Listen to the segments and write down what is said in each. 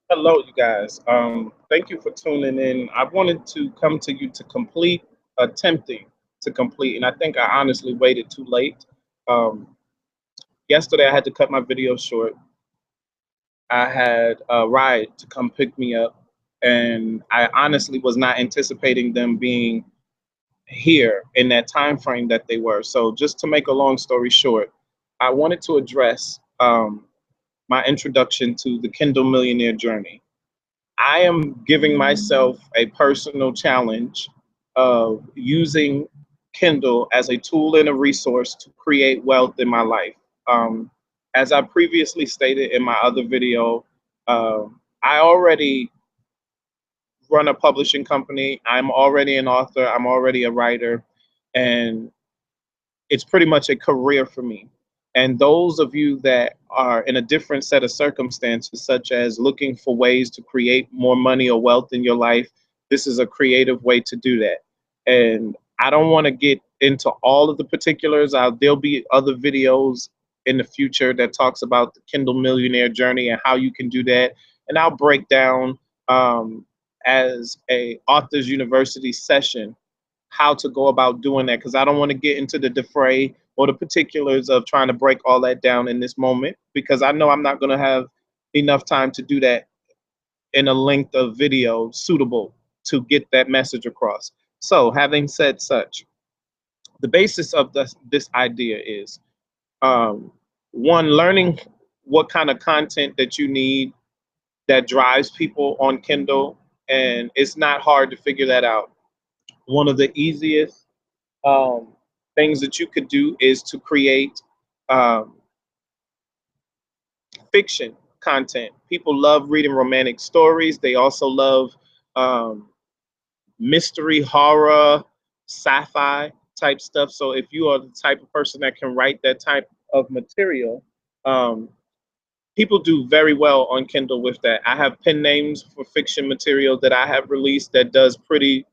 Hello, you guys. Thank you for tuning in. I wanted to come to you to attempting to complete, and I think I honestly waited too late. Um, Yesterday, I had to cut my video short. I had a ride to come pick me up, and I honestly was not anticipating them being here in that time frame that they were. So, just to make a long story short, I wanted to address my introduction to the Kindle Millionaire journey. I am giving myself a personal challenge of using Kindle as a tool and a resource to create wealth in my life. Um, as I previously stated in my other video, I already run a publishing company. I'm already an author. I'm already a writer. And it's pretty much a career for me. And those of you that are in a different set of circumstances, such as looking for ways to create more money or wealth in your life, this is a creative way to do that. And I don't want to get into all of the particulars. There'll be other videos in the future that talks about the Kindle Millionaire journey and how you can do that. And I'll break down um, as a Authors University session how to go about doing that, because I don't want to get into the defray or the particulars of trying to break all that down in this moment, because I know I'm not going to have enough time to do that in a length of video suitable to get that message across. So, having said such, the basis of this idea is one, learning what kind of content that you need that drives people on Kindle. And it's not hard to figure that out. One of the easiest um, things that you could do is to create um, fiction content. People love reading romantic stories. They also love um, mystery, horror, sci-fi type stuff. So if you are the type of person that can write that type of material, um, people do very well on Kindle with that. I have pen names for fiction material that I have released that does pretty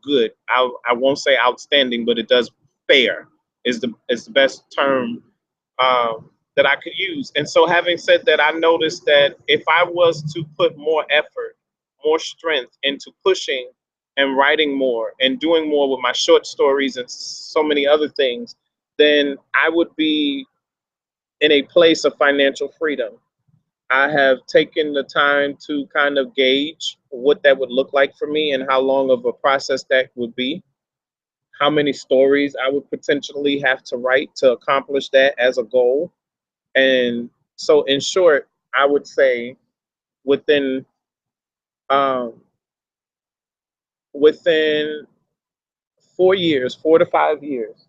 good. I won't say outstanding, but it does fair is the best term that I could use. And so, having said that, I noticed that if I was to put more effort, more strength into pushing and writing more and doing more with my short stories and so many other things, then I would be in a place of financial freedom. I have taken the time to kind of gauge what that would look like for me and how long of a process that would be, how many stories I would potentially have to write to accomplish that as a goal. And so, in short, I would say within um, within 4 years, 4 to 5 years,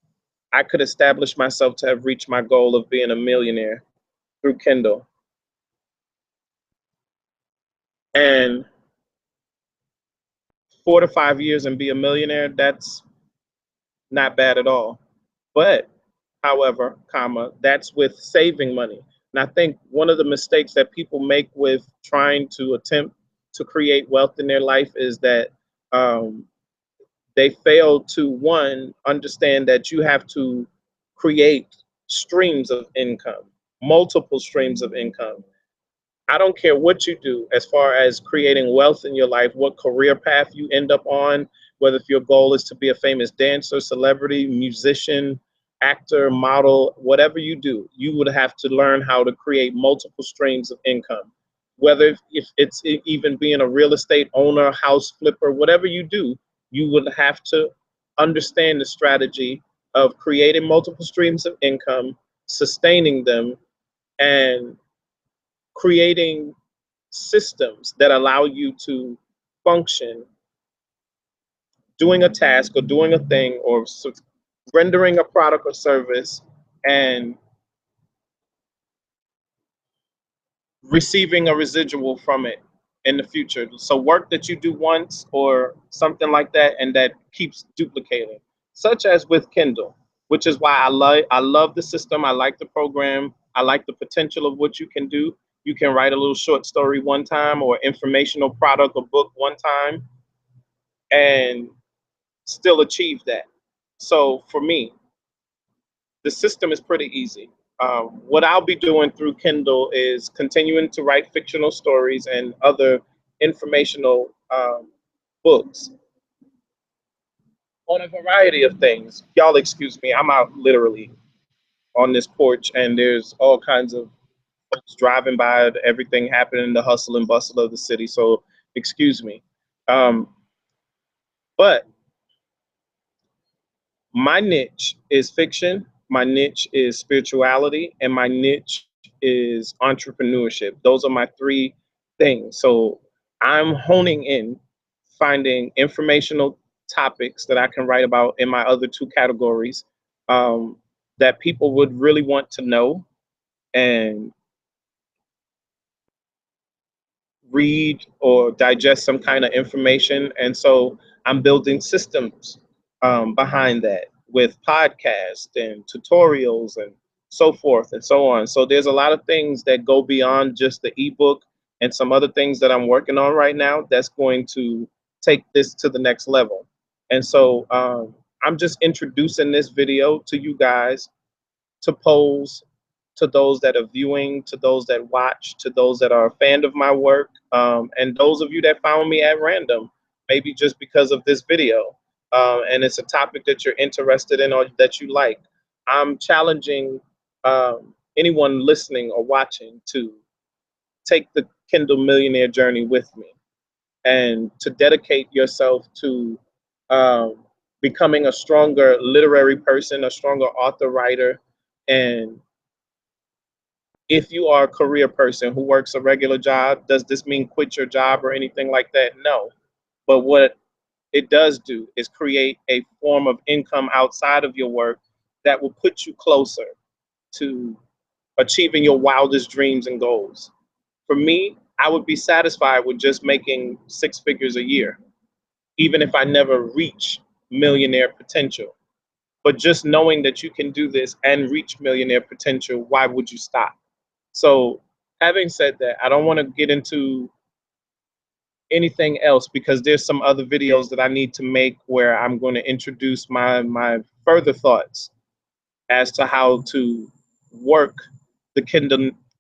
I could establish myself to have reached my goal of being a millionaire through Kindle. And 4 to 5 years and be a millionaire, that's not bad at all. But, however, comma, that's with saving money. And I think one of the mistakes that people make with trying to attempt to create wealth in their life is that um, they fail to, one, understand that you have to create streams of income, multiple streams of income. I don't care what you do as far as creating wealth in your life, what career path you end up on, whether if your goal is to be a famous dancer, celebrity, musician, actor, model, whatever you do, you would have to learn how to create multiple streams of income. Whether if it's even being a real estate owner, house flipper, whatever you do, you would have to understand the strategy of creating multiple streams of income, sustaining them, and creating systems that allow you to function doing a task or doing a thing or rendering a product or service and receiving a residual from it in the future. So work that you do once or something like that and that keeps duplicating, such as with Kindle, which is why I love the system. I like the program. I like the potential of what you can do. You can write a little short story one time or informational product or book one time and still achieve that. So for me, the system is pretty easy. What I'll be doing through Kindle is continuing to write fictional stories and other informational books on a variety of things. Y'all, excuse me, I'm out literally on this porch, and there's all kinds of folks driving by, everything happening, the hustle and bustle of the city. So, excuse me. Um, but my niche is fiction, my niche is spirituality, and my niche is entrepreneurship. Those are my three things. So I'm honing in, finding informational topics that I can write about in my other two categories, um, that people would really want to know and read or digest some kind of information. And so I'm building systems behind that with podcasts and tutorials and so forth and so on. So there's a lot of things that go beyond just the ebook and some other things that I'm working on right now that's going to take this to the next level. And so I'm just introducing this video to you guys to pose to those that are viewing, to those that watch, to those that are a fan of my work, and those of you that found me at random, maybe just because of this video, and it's a topic that you're interested in or that you like. I'm challenging anyone listening or watching to take the Kindle Millionaire journey with me and to dedicate yourself to um, becoming a stronger literary person, a stronger author, writer, and if you are a career person who works a regular job, does this mean quit your job or anything like that? No. But what it does do is create a form of income outside of your work that will put you closer to achieving your wildest dreams and goals. For me, I would be satisfied with just making six figures a year, even if I never reach millionaire potential. But just knowing that you can do this and reach millionaire potential, why would you stop? So, having said that, I don't want to get into anything else because there's some other videos that I need to make where I'm going to introduce my further thoughts as to how to work the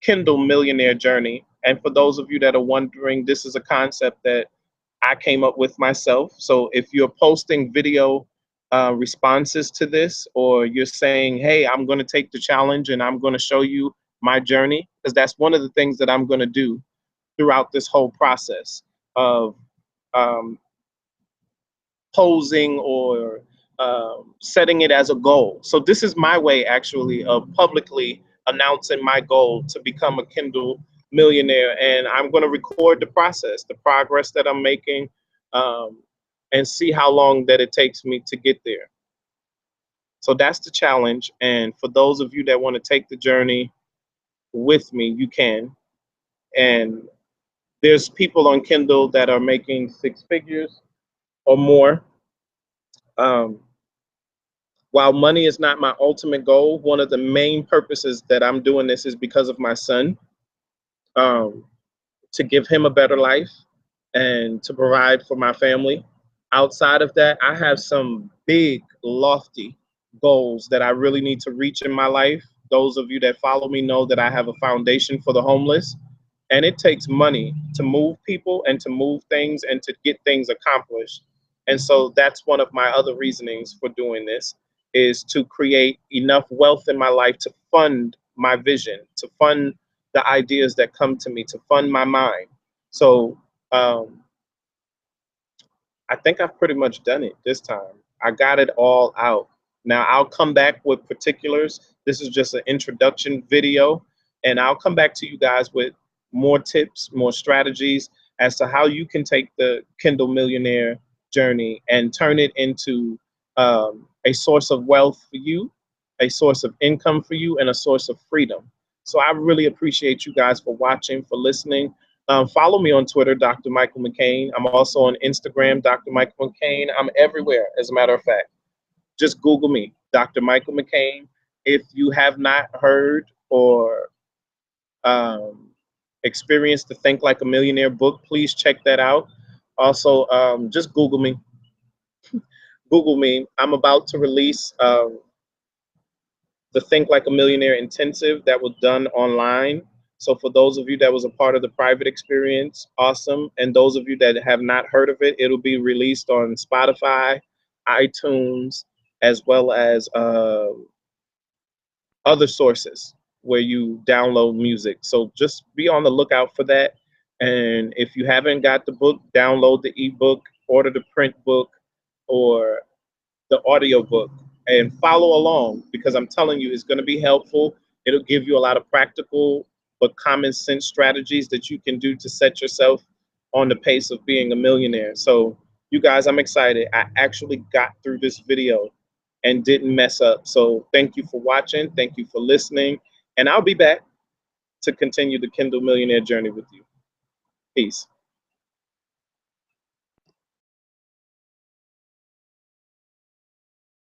Kindle Millionaire journey. And for those of you that are wondering, this is a concept that I came up with myself. So if you're posting video responses to this, or you're saying, hey, I'm going to take the challenge and I'm going to show you my journey, because that's one of the things that I'm going to do throughout this whole process of um, posing or setting it as a goal. So this is my way actually of publicly announcing my goal to become a Kindle millionaire. And I'm going to record the process, the progress that I'm making, um, and see how long that it takes me to get there. So that's the challenge. And for those of you that want to take the journey with me, you can. And there's people on Kindle that are making six figures or more. Um, while money is not my ultimate goal, one of the main purposes that I'm doing this is because of my son, um, to give him a better life and to provide for my family. Outside of that, I have some big, lofty goals that I really need to reach in my life. Those of you that follow me know that I have a foundation for the homeless, and it takes money to move people and to move things and to get things accomplished. And so that's one of my other reasonings for doing this, is to create enough wealth in my life to fund my vision, to fund the ideas that come to me, to fund my mind. So um, I think I've pretty much done it this time. I got it all out. Now I'll come back with particulars. This is just an introduction video, and I'll come back to you guys with more tips, more strategies as to how you can take the Kindle Millionaire journey and turn it into a source of wealth for you, a source of income for you, and a source of freedom. So I really appreciate you guys for watching, for listening. Follow me on Twitter, Dr. Michael McCain. I'm also on Instagram, Dr. Michael McCain. I'm everywhere, as a matter of fact. Just Google me, Dr. Michael McCain. If you have not heard or um, experienced the Think Like a Millionaire book, please check that out. Also, just Google me. Google me. I'm about to release the Think Like a Millionaire intensive that was done online. So for those of you that was a part of the private experience, awesome. And those of you that have not heard of it, it'll be released on Spotify, iTunes, as well as other sources where you download music. So just be on the lookout for that. And if you haven't got the book, download the ebook, order the print book, or the audio book, and follow along, because I'm telling you, it's going to be helpful. It'll give you a lot of practical but common sense strategies that you can do to set yourself on the pace of being a millionaire. So, you guys, I'm excited. I actually got through this video and didn't mess up. So, thank you for watching. Thank you for listening. And I'll be back to continue the Kindle Millionaire journey with you. Peace.